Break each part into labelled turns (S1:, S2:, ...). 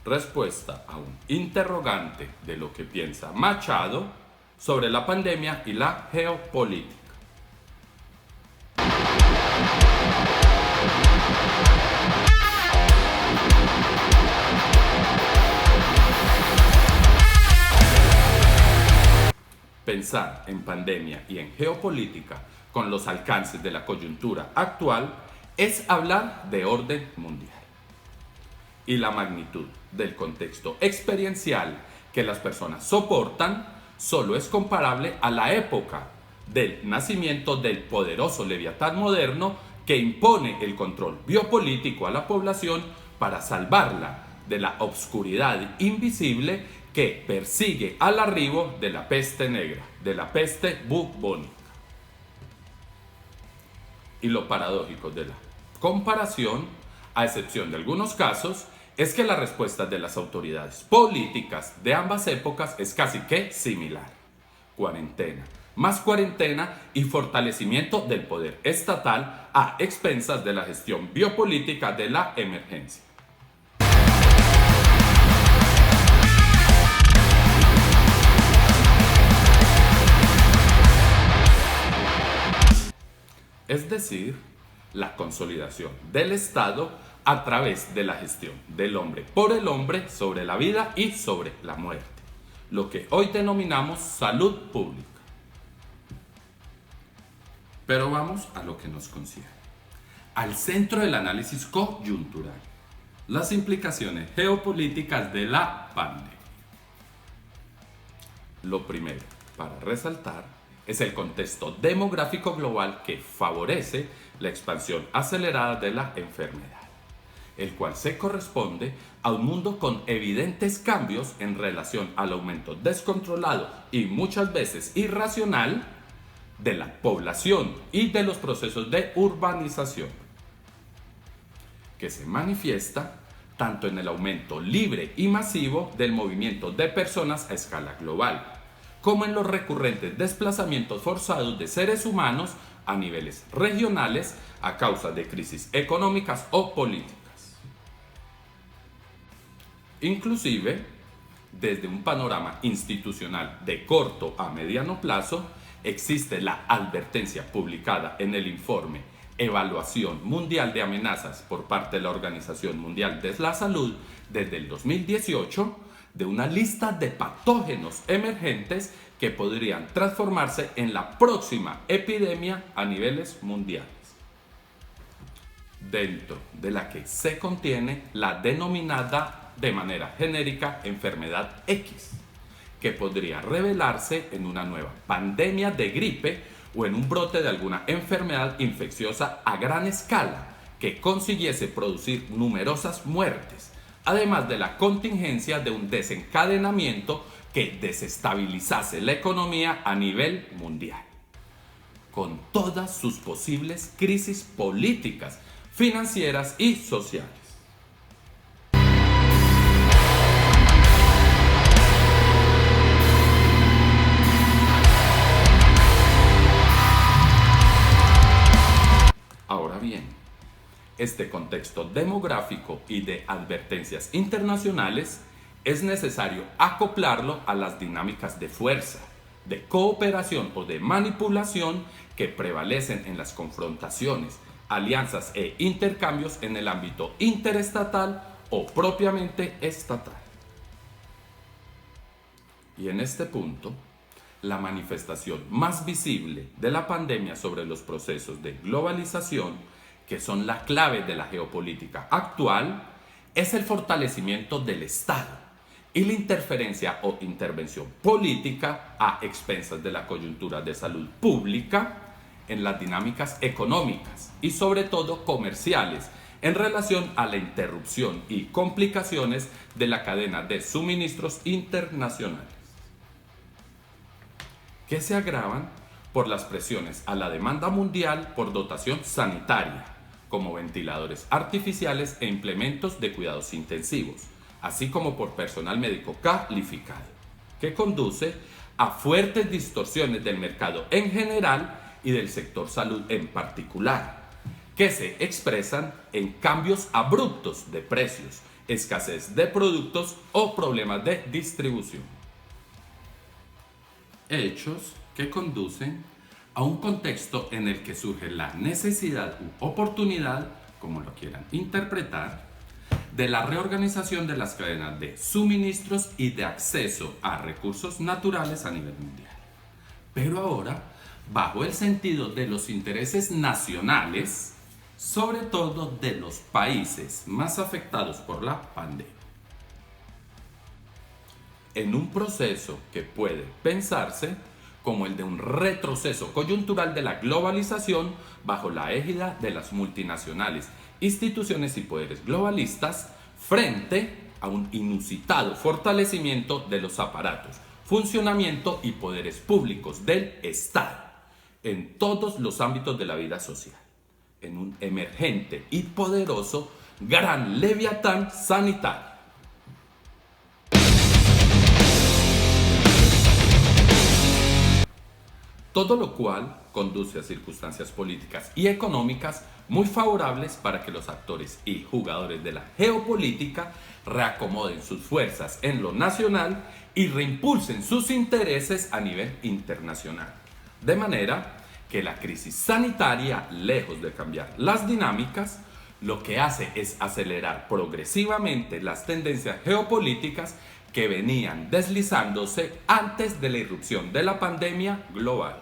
S1: respuesta a un interrogante de lo que piensa Machado sobre la pandemia y la geopolítica. Pensar en pandemia y en geopolítica con los alcances de la coyuntura actual es hablar de orden mundial. Y la magnitud del contexto experiencial que las personas soportan solo es comparable a la época del nacimiento del poderoso Leviatán moderno que impone el control biopolítico a la población para salvarla de la obscuridad invisible que persigue al arribo de la peste negra, de la peste bubónica. Y lo paradójico de la comparación, a excepción de algunos casos, es que la respuesta de las autoridades políticas de ambas épocas es casi que similar. Cuarentena, más cuarentena y fortalecimiento del poder estatal a expensas de la gestión biopolítica de la emergencia. Es decir, la consolidación del Estado a través de la gestión del hombre por el hombre sobre la vida y sobre la muerte, lo que hoy denominamos salud pública. Pero vamos a lo que nos concierne, al centro del análisis coyuntural, las implicaciones geopolíticas de la pandemia. Lo primero para resaltar es el contexto demográfico global que favorece la expansión acelerada de la enfermedad, el cual se corresponde a un mundo con evidentes cambios en relación al aumento descontrolado y muchas veces irracional de la población y de los procesos de urbanización, que se manifiesta tanto en el aumento libre y masivo del movimiento de personas a escala global, como en los recurrentes desplazamientos forzados de seres humanos a niveles regionales a causa de crisis económicas o políticas. Inclusive, desde un panorama institucional de corto a mediano plazo, existe la advertencia publicada en el informe Evaluación Mundial de Amenazas por parte de la Organización Mundial de la Salud desde el 2018, de una lista de patógenos emergentes que podrían transformarse en la próxima epidemia a niveles mundiales, dentro de la que se contiene la denominada de manera genérica enfermedad X, que podría revelarse en una nueva pandemia de gripe o en un brote de alguna enfermedad infecciosa a gran escala que consiguiese producir numerosas muertes, además de la contingencia de un desencadenamiento que desestabilizase la economía a nivel mundial, con todas sus posibles crisis políticas, financieras y sociales. Ahora bien, este contexto demográfico y de advertencias internacionales es necesario acoplarlo a las dinámicas de fuerza, de cooperación o de manipulación que prevalecen en las confrontaciones, alianzas e intercambios en el ámbito interestatal o propiamente estatal. Y en este punto, la manifestación más visible de la pandemia sobre los procesos de globalización, que son la clave de la geopolítica actual, es el fortalecimiento del Estado y la interferencia o intervención política a expensas de la coyuntura de salud pública en las dinámicas económicas y sobre todo comerciales en relación a la interrupción y complicaciones de la cadena de suministros internacionales, que se agravan por las presiones a la demanda mundial por dotación sanitaria, como ventiladores artificiales e implementos de cuidados intensivos, así como por personal médico calificado, que conduce a fuertes distorsiones del mercado en general y del sector salud en particular, que se expresan en cambios abruptos de precios escasez de productos o problemas de distribución. Hechos que conducen a un contexto en el que surge la necesidad u oportunidad, como lo quieran interpretar, de la reorganización de las cadenas de suministros y de acceso a recursos naturales a nivel mundial. Pero ahora, bajo el sentido de los intereses nacionales, sobre todo de los países más afectados por la pandemia. En un proceso que puede pensarse como el de un retroceso coyuntural de la globalización bajo la égida de las multinacionales, instituciones y poderes globalistas frente a un inusitado fortalecimiento de los aparatos, funcionamiento y poderes públicos del Estado en todos los ámbitos de la vida social, en un emergente y poderoso gran leviatán sanitario. Todo lo cual conduce a circunstancias políticas y económicas muy favorables para que los actores y jugadores de la geopolítica reacomoden sus fuerzas en lo nacional y reimpulsen sus intereses a nivel internacional. De manera que la crisis sanitaria, lejos de cambiar las dinámicas, lo que hace es acelerar progresivamente las tendencias geopolíticas que venían deslizándose antes de la irrupción de la pandemia global.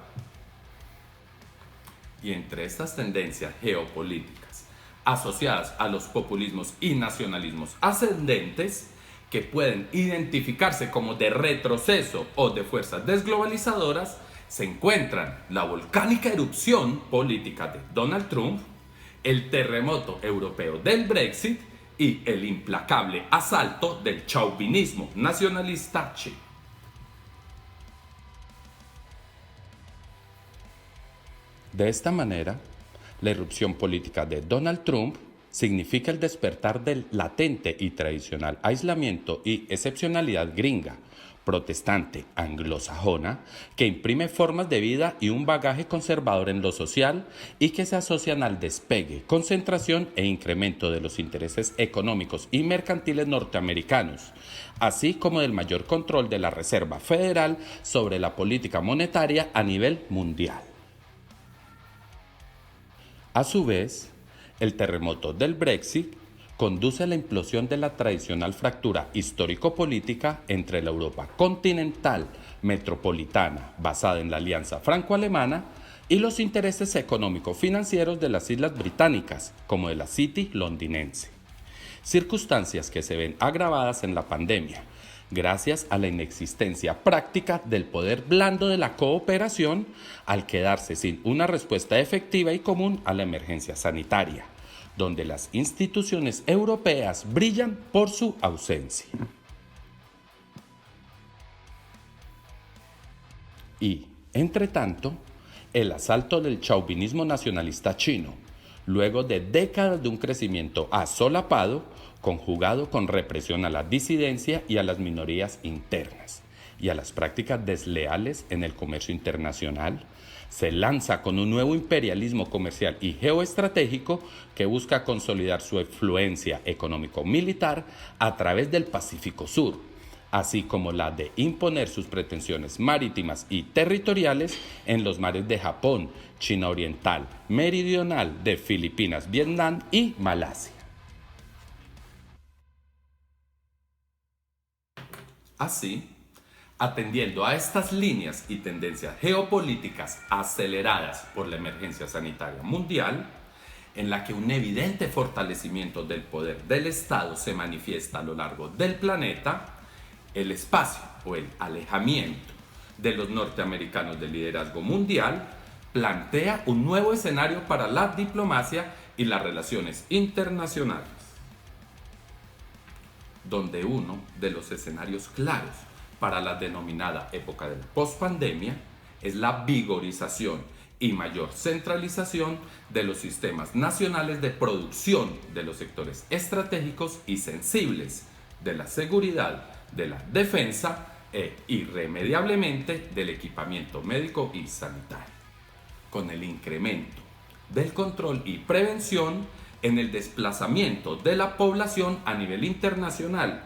S1: Y entre estas tendencias geopolíticas asociadas a los populismos y nacionalismos ascendentes, que pueden identificarse como de retroceso o de fuerzas desglobalizadoras, se encuentran la volcánica erupción política de Donald Trump, el terremoto europeo del Brexit y el implacable asalto del chauvinismo nacionalista chino. De esta manera, la irrupción política de Donald Trump significa el despertar del latente y tradicional aislamiento y excepcionalidad gringa, protestante, anglosajona, que imprime formas de vida y un bagaje conservador en lo social y que se asocian al despegue, concentración e incremento de los intereses económicos y mercantiles norteamericanos, así como del mayor control de la Reserva Federal sobre la política monetaria a nivel mundial. A su vez, el terremoto del Brexit conduce a la implosión de la tradicional fractura histórico-política entre la Europa continental metropolitana, basada en la alianza franco-alemana, y los intereses económico-financieros de las Islas Británicas, como de la City londinense. Circunstancias que se ven agravadas en la pandemia, gracias a la inexistencia práctica del poder blando de la cooperación al quedarse sin una respuesta efectiva y común a la emergencia sanitaria, donde las instituciones europeas brillan por su ausencia. Y, entre tanto, el asalto del chauvinismo nacionalista chino, luego de décadas de un crecimiento asolapado, conjugado con represión a la disidencia y a las minorías internas, y a las prácticas desleales en el comercio internacional, se lanza con un nuevo imperialismo comercial y geoestratégico que busca consolidar su influencia económico-militar a través del Pacífico Sur, así como la de imponer sus pretensiones marítimas y territoriales en los mares de Japón, China Oriental, Meridional, de Filipinas, Vietnam y Malasia. Así, atendiendo a estas líneas y tendencias geopolíticas aceleradas por la emergencia sanitaria mundial, en la que un evidente fortalecimiento del poder del Estado se manifiesta a lo largo del planeta, el espacio o el alejamiento de los norteamericanos del liderazgo mundial plantea un nuevo escenario para la diplomacia y las relaciones internacionales, donde uno de los escenarios claros para la denominada época de la pospandemia es la vigorización y mayor centralización de los sistemas nacionales de producción de los sectores estratégicos y sensibles de la seguridad, de la defensa e irremediablemente del equipamiento médico y sanitario, con el incremento del control y prevención en el desplazamiento de la población a nivel internacional,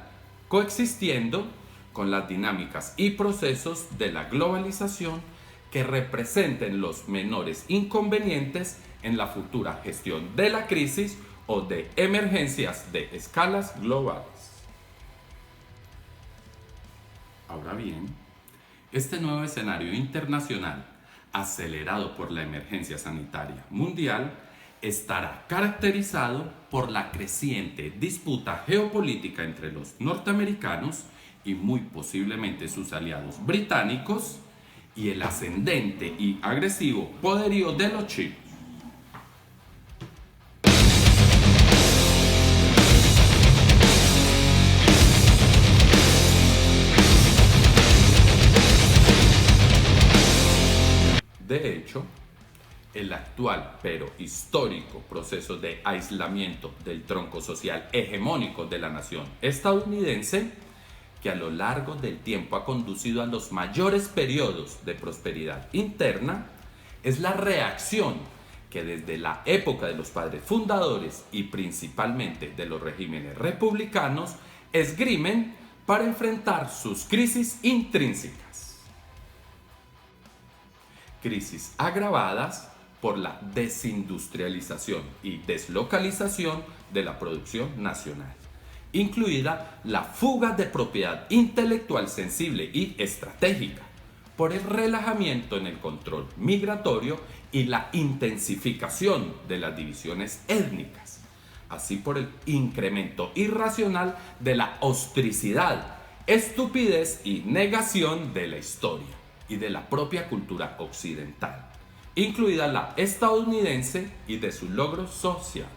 S1: coexistiendo con las dinámicas y procesos de la globalización que representen los menores inconvenientes en la futura gestión de la crisis o de emergencias de escalas globales. Ahora bien, este nuevo escenario internacional, acelerado por la emergencia sanitaria mundial, estará caracterizado por la creciente disputa geopolítica entre los norteamericanos y muy posiblemente sus aliados británicos y el ascendente y agresivo poderío de los chinos. De hecho, el actual pero histórico proceso de aislamiento del tronco social hegemónico de la nación estadounidense, que a lo largo del tiempo ha conducido a los mayores periodos de prosperidad interna, es la reacción que desde la época de los padres fundadores y principalmente de los regímenes republicanos esgrimen para enfrentar sus crisis intrínsecas. Crisis agravadas por la desindustrialización y deslocalización de la producción nacional, incluida la fuga de propiedad intelectual sensible y estratégica, por el relajamiento en el control migratorio y la intensificación de las divisiones étnicas, así por el incremento irracional de la ostricidad, estupidez y negación de la historia y de la propia cultura occidental, incluida la estadounidense y de sus logros sociales.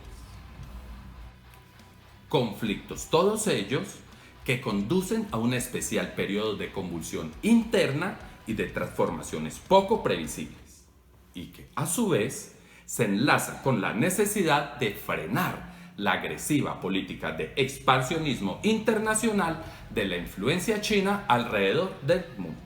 S1: Conflictos todos ellos que conducen a un especial periodo de convulsión interna y de transformaciones poco previsibles, y que a su vez se enlaza con la necesidad de frenar la agresiva política de expansionismo internacional de la influencia china alrededor del mundo,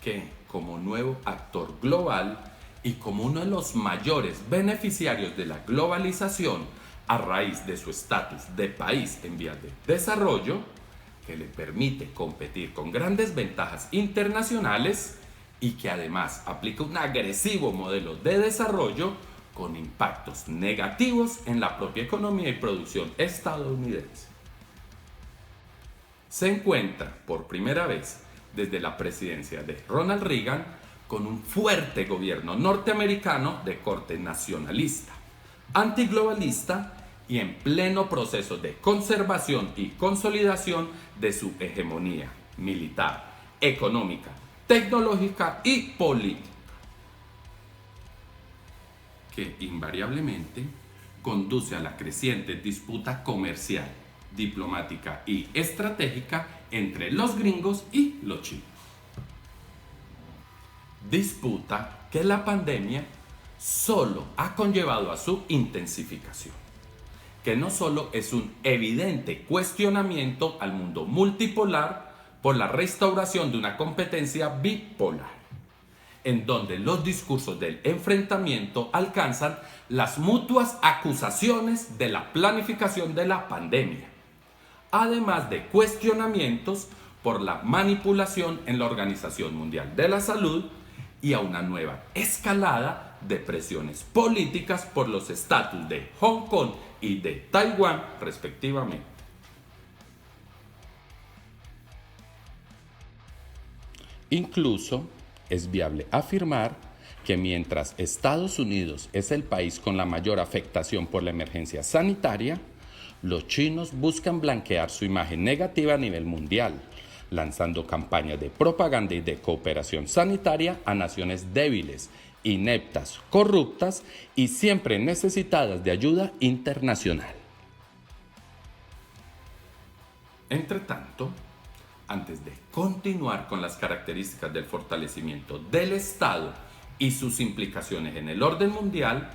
S1: que como nuevo actor global y como uno de los mayores beneficiarios de la globalización a raíz de su estatus de país en vías de desarrollo, que le permite competir con grandes ventajas internacionales y que además aplica un agresivo modelo de desarrollo con impactos negativos en la propia economía y producción estadounidense. Se encuentra por primera vez desde la presidencia de Ronald Reagan con un fuerte gobierno norteamericano de corte nacionalista, antiglobalista y en pleno proceso de conservación y consolidación de su hegemonía militar, económica, tecnológica y política, que invariablemente conduce a la creciente disputa comercial, diplomática y estratégica entre los gringos y los chinos. Disputa que la pandemia solo ha conllevado a su intensificación, que no solo es un evidente cuestionamiento al mundo multipolar por la restauración de una competencia bipolar, en donde los discursos del enfrentamiento alcanzan las mutuas acusaciones de la planificación de la pandemia, además de cuestionamientos por la manipulación en la Organización Mundial de la Salud y a una nueva escalada de presiones políticas por los estatus de Hong Kong y de Taiwán, respectivamente. Incluso es viable afirmar que mientras Estados Unidos es el país con la mayor afectación por la emergencia sanitaria, los chinos buscan blanquear su imagen negativa a nivel mundial, lanzando campañas de propaganda y de cooperación sanitaria a naciones débiles, ineptas, corruptas y siempre necesitadas de ayuda internacional. Entre tanto, antes de continuar con las características del fortalecimiento del Estado y sus implicaciones en el orden mundial,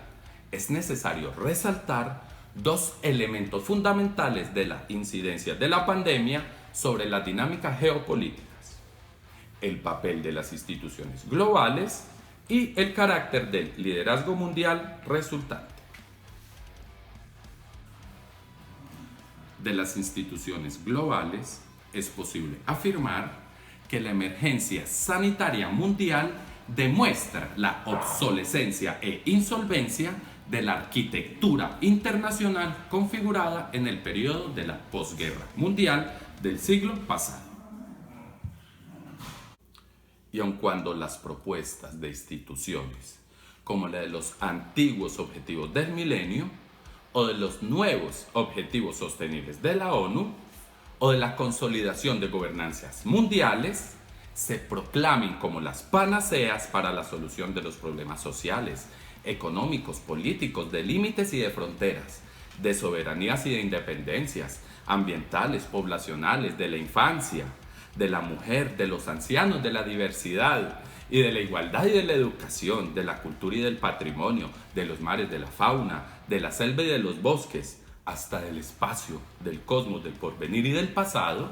S1: es necesario resaltar dos elementos fundamentales de la incidencia de la pandemia sobre las dinámicas geopolíticas: el papel de las instituciones globales y el carácter del liderazgo mundial resultante. de las instituciones globales, es posible afirmar que la emergencia sanitaria mundial demuestra la obsolescencia e insolvencia de la arquitectura internacional configurada en el periodo de la posguerra mundial del siglo pasado. Y aun cuando las propuestas de instituciones, como la de los antiguos objetivos del milenio, o de los nuevos objetivos sostenibles de la ONU, o de la consolidación de gobernanzas mundiales, se proclamen como las panaceas para la solución de los problemas sociales, económicos, políticos, de límites y de fronteras, de soberanías y de independencias, ambientales, poblacionales, de la infancia, de la mujer, de los ancianos, de la diversidad y de la igualdad y de la educación, de la cultura y del patrimonio, de los mares, de la fauna, de la selva y de los bosques, hasta del espacio, del cosmos, del porvenir y del pasado.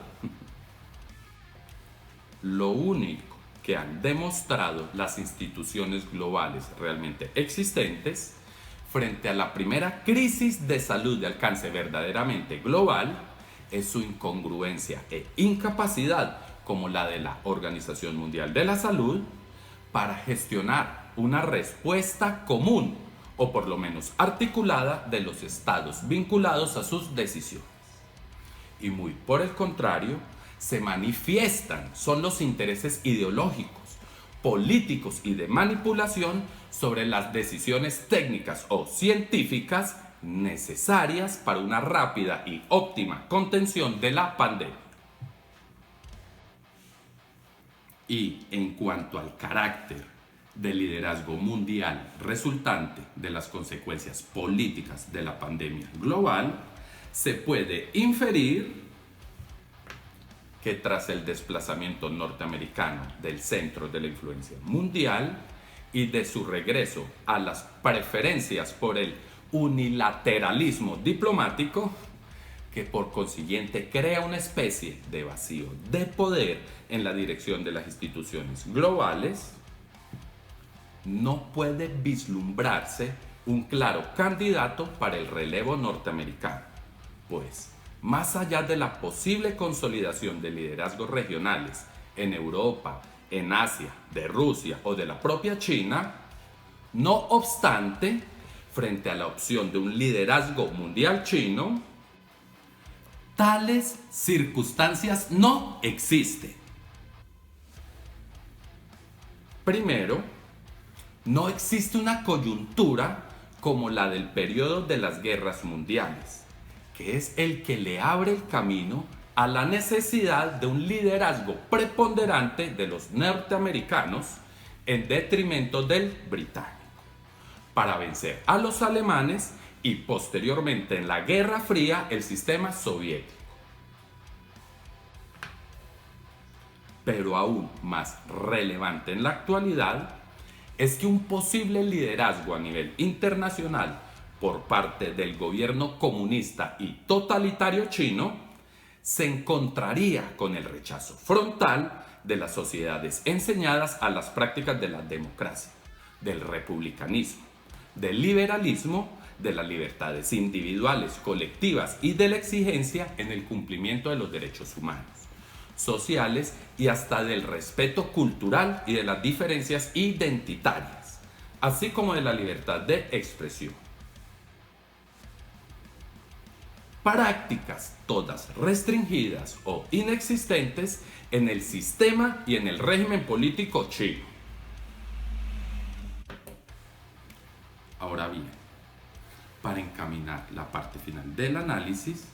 S1: Lo único que han demostrado las instituciones globales realmente existentes frente a la primera crisis de salud de alcance verdaderamente global es su incongruencia e incapacidad, como la de la Organización Mundial de la Salud, para gestionar una respuesta común o por lo menos articulada de los estados vinculados a sus decisiones. Y muy por el contrario, se manifiestan son los intereses ideológicos, políticos y de manipulación sobre las decisiones técnicas o científicas necesarias para una rápida y óptima contención de la pandemia. Y en cuanto al carácter de liderazgo mundial resultante de las consecuencias políticas de la pandemia global, se puede inferir que tras el desplazamiento norteamericano del centro de la influencia mundial y de su regreso a las preferencias por el unilateralismo diplomático, que por consiguiente crea una especie de vacío de poder en la dirección de las instituciones globales, no puede vislumbrarse un claro candidato para el relevo norteamericano, pues más allá de la posible consolidación de liderazgos regionales en Europa, en Asia, de Rusia o de la propia China, no obstante, frente a la opción de un liderazgo mundial chino, tales circunstancias no existen. Primero, no existe una coyuntura como la del periodo de las guerras mundiales, que es el que le abre el camino a la necesidad de un liderazgo preponderante de los norteamericanos en detrimento del británico, para vencer a los alemanes y posteriormente en la Guerra Fría el sistema soviético. Pero aún más relevante en la actualidad es que un posible liderazgo a nivel internacional por parte del gobierno comunista y totalitario chino se encontraría con el rechazo frontal de las sociedades enseñadas a las prácticas de la democracia, del republicanismo, del liberalismo, de las libertades individuales, colectivas y de la exigencia en el cumplimiento de los derechos humanos, sociales y hasta del respeto cultural y de las diferencias identitarias, así como de la libertad de expresión. Prácticas todas restringidas o inexistentes en el sistema y en el régimen político chino. Ahora bien, para encaminar la parte final del análisis,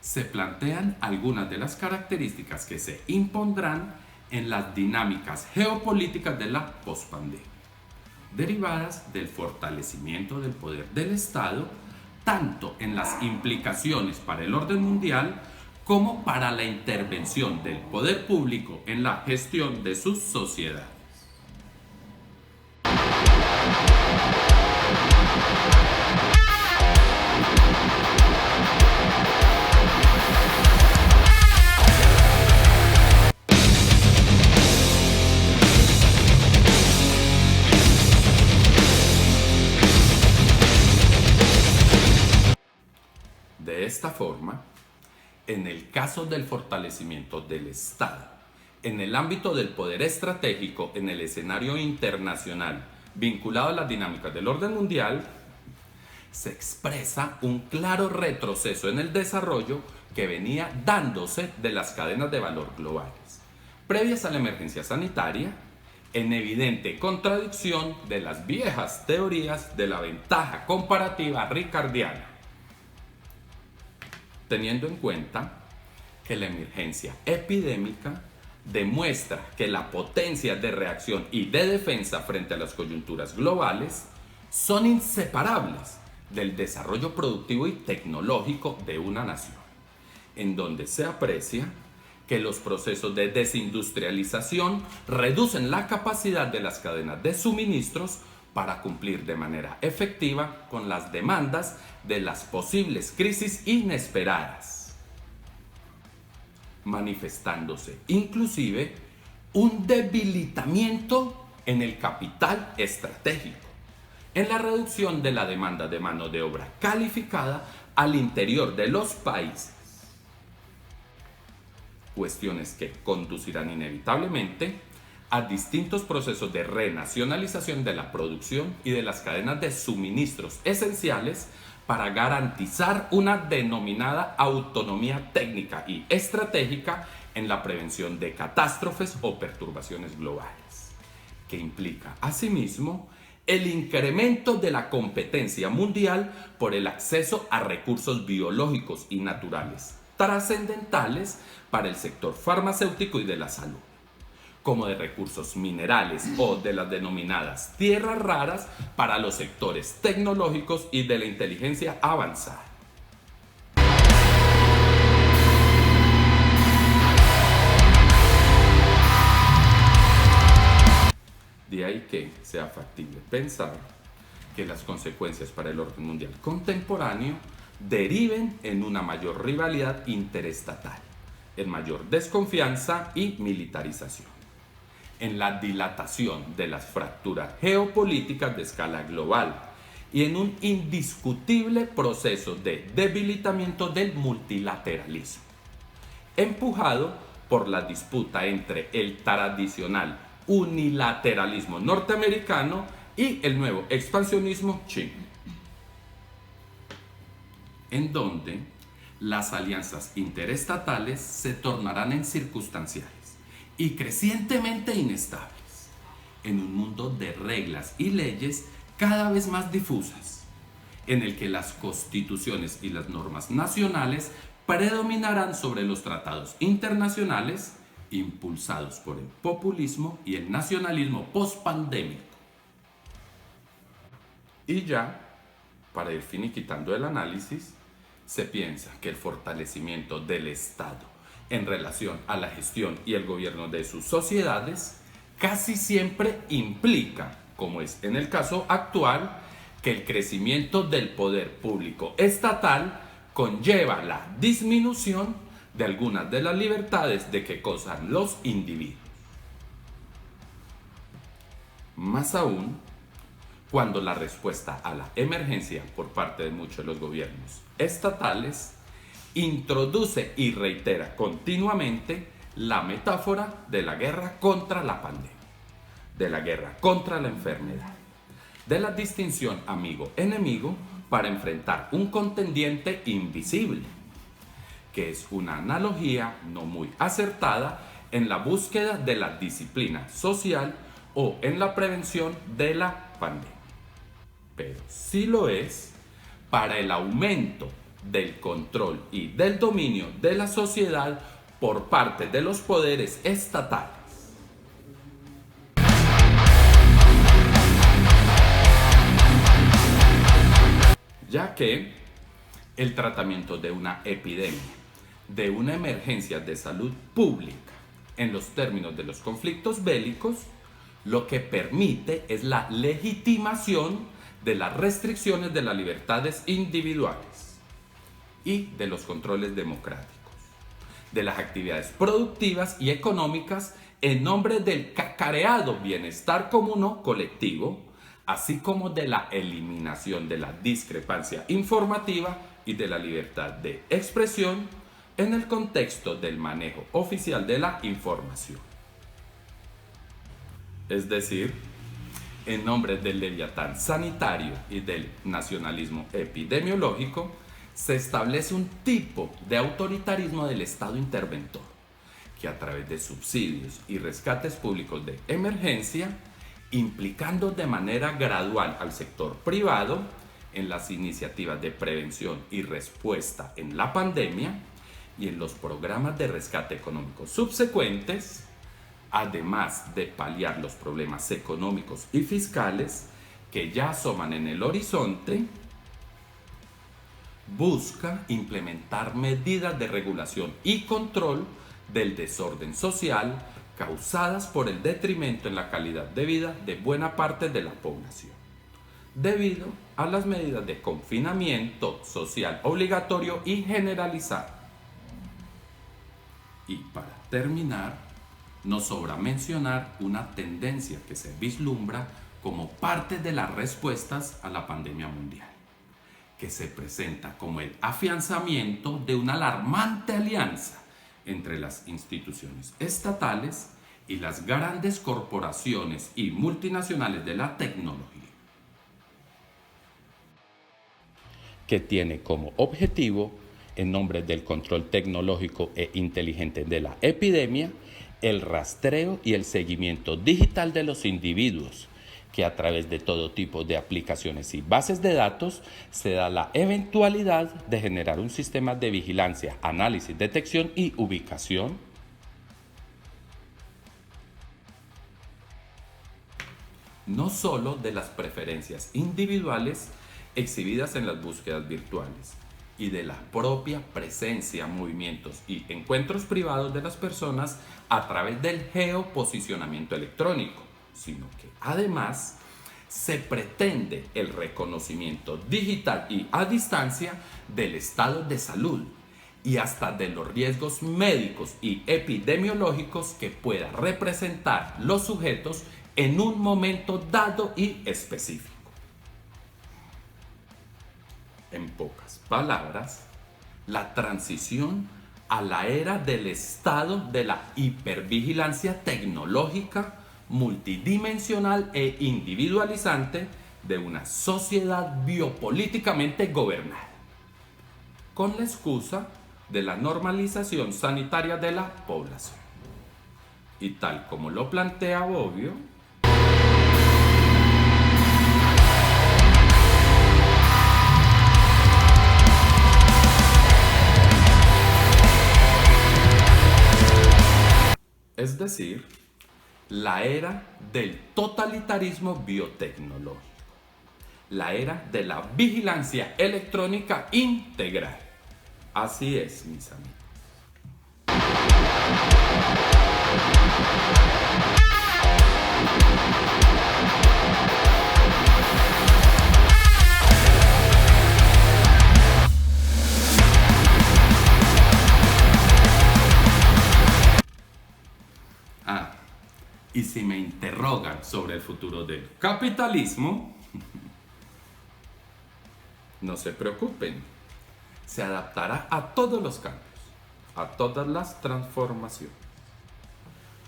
S1: se plantean algunas de las características que se impondrán en las dinámicas geopolíticas de la pospandemia, derivadas del fortalecimiento del poder del Estado, tanto en las implicaciones para el orden mundial como para la intervención del poder público en la gestión de sus sociedades. De esta forma, en el caso del fortalecimiento del Estado, en el ámbito del poder estratégico en el escenario internacional vinculado a las dinámicas del orden mundial, se expresa un claro retroceso en el desarrollo que venía dándose de las cadenas de valor globales, previas a la emergencia sanitaria, en evidente contradicción de las viejas teorías de la ventaja comparativa ricardiana, teniendo en cuenta que la emergencia epidémica demuestra que la potencia de reacción y de defensa frente a las coyunturas globales son inseparables del desarrollo productivo y tecnológico de una nación, en donde se aprecia que los procesos de desindustrialización reducen la capacidad de las cadenas de suministros para cumplir de manera efectiva con las demandas de las posibles crisis inesperadas, manifestándose inclusive un debilitamiento en el capital estratégico, en la reducción de la demanda de mano de obra calificada al interior de los países. Cuestiones que conducirán inevitablemente a distintos procesos de renacionalización de la producción y de las cadenas de suministros esenciales para garantizar una denominada autonomía técnica y estratégica en la prevención de catástrofes o perturbaciones globales, que implica asimismo el incremento de la competencia mundial por el acceso a recursos biológicos y naturales trascendentales para el sector farmacéutico y de la salud, como de recursos minerales o de las denominadas tierras raras para los sectores tecnológicos y de la inteligencia avanzada. De ahí que sea factible pensar que las consecuencias para el orden mundial contemporáneo deriven en una mayor rivalidad interestatal, en mayor desconfianza y militarización, en la dilatación de las fracturas geopolíticas de escala global y en un indiscutible proceso de debilitamiento del multilateralismo, empujado por la disputa entre el tradicional unilateralismo norteamericano y el nuevo expansionismo chino, en donde las alianzas interestatales se tornarán en circunstanciales y crecientemente inestables, en un mundo de reglas y leyes cada vez más difusas, en el que las constituciones y las normas nacionales predominarán sobre los tratados internacionales impulsados por el populismo y el nacionalismo pospandémico. Y ya, para ir finiquitando el análisis, se piensa que el fortalecimiento del Estado en relación a la gestión y el gobierno de sus sociedades casi siempre implica, como es en el caso actual, que el crecimiento del poder público estatal conlleva la disminución de algunas de las libertades de que gozan los individuos. Más aún, cuando la respuesta a la emergencia por parte de muchos de los gobiernos estatales introduce y reitera continuamente la metáfora de la guerra contra la pandemia, de la guerra contra la enfermedad, de la distinción amigo-enemigo para enfrentar un contendiente invisible, que es una analogía no muy acertada en la búsqueda de la disciplina social o en la prevención de la pandemia, pero sí lo es para el aumento del control y del dominio de la sociedad por parte de los poderes estatales. Ya que el tratamiento de una epidemia, de una emergencia de salud pública, en los términos de los conflictos bélicos, lo que permite es la legitimación de las restricciones de las libertades individuales y de los controles democráticos, de las actividades productivas y económicas en nombre del cacareado bienestar común o colectivo, así como de la eliminación de la discrepancia informativa y de la libertad de expresión en el contexto del manejo oficial de la información. Es decir, en nombre del leviatán sanitario y del nacionalismo epidemiológico, se establece un tipo de autoritarismo del Estado interventor, que a través de subsidios y rescates públicos de emergencia, implicando de manera gradual al sector privado en las iniciativas de prevención y respuesta en la pandemia y en los programas de rescate económico subsecuentes, además de paliar los problemas económicos y fiscales que ya asoman en el horizonte, busca implementar medidas de regulación y control del desorden social causadas por el detrimento en la calidad de vida de buena parte de la población, debido a las medidas de confinamiento social obligatorio y generalizado. Y para terminar, nos sobra mencionar una tendencia que se vislumbra como parte de las respuestas a la pandemia mundial, que se presenta como el afianzamiento de una alarmante alianza entre las instituciones estatales y las grandes corporaciones y multinacionales de la tecnología, que tiene como objetivo, en nombre del control tecnológico e inteligente de la epidemia, el rastreo y el seguimiento digital de los individuos, que a través de todo tipo de aplicaciones y bases de datos se da la eventualidad de generar un sistema de vigilancia, análisis, detección y ubicación no solo de las preferencias individuales exhibidas en las búsquedas virtuales y de la propia presencia, movimientos y encuentros privados de las personas a través del geoposicionamiento electrónico, sino que además se pretende el reconocimiento digital y a distancia del estado de salud y hasta de los riesgos médicos y epidemiológicos que pueda representar los sujetos en un momento dado y específico. En pocas palabras, la transición a la era del estado de la hipervigilancia tecnológica, multidimensional e individualizante de una sociedad biopolíticamente gobernada, con la excusa de la normalización sanitaria de la población. Y tal como lo plantea Bobbio, es decir, la era del totalitarismo biotecnológico, la era de la vigilancia electrónica integral. Así es, mis amigos. Y si me interrogan sobre el futuro del capitalismo, no se preocupen, se adaptará a todos los cambios, a todas las transformaciones.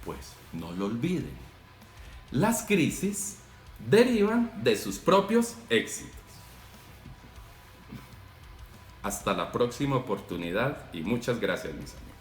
S1: Pues no lo olviden, las crisis derivan de sus propios éxitos. Hasta la próxima oportunidad y muchas gracias, mis amigos.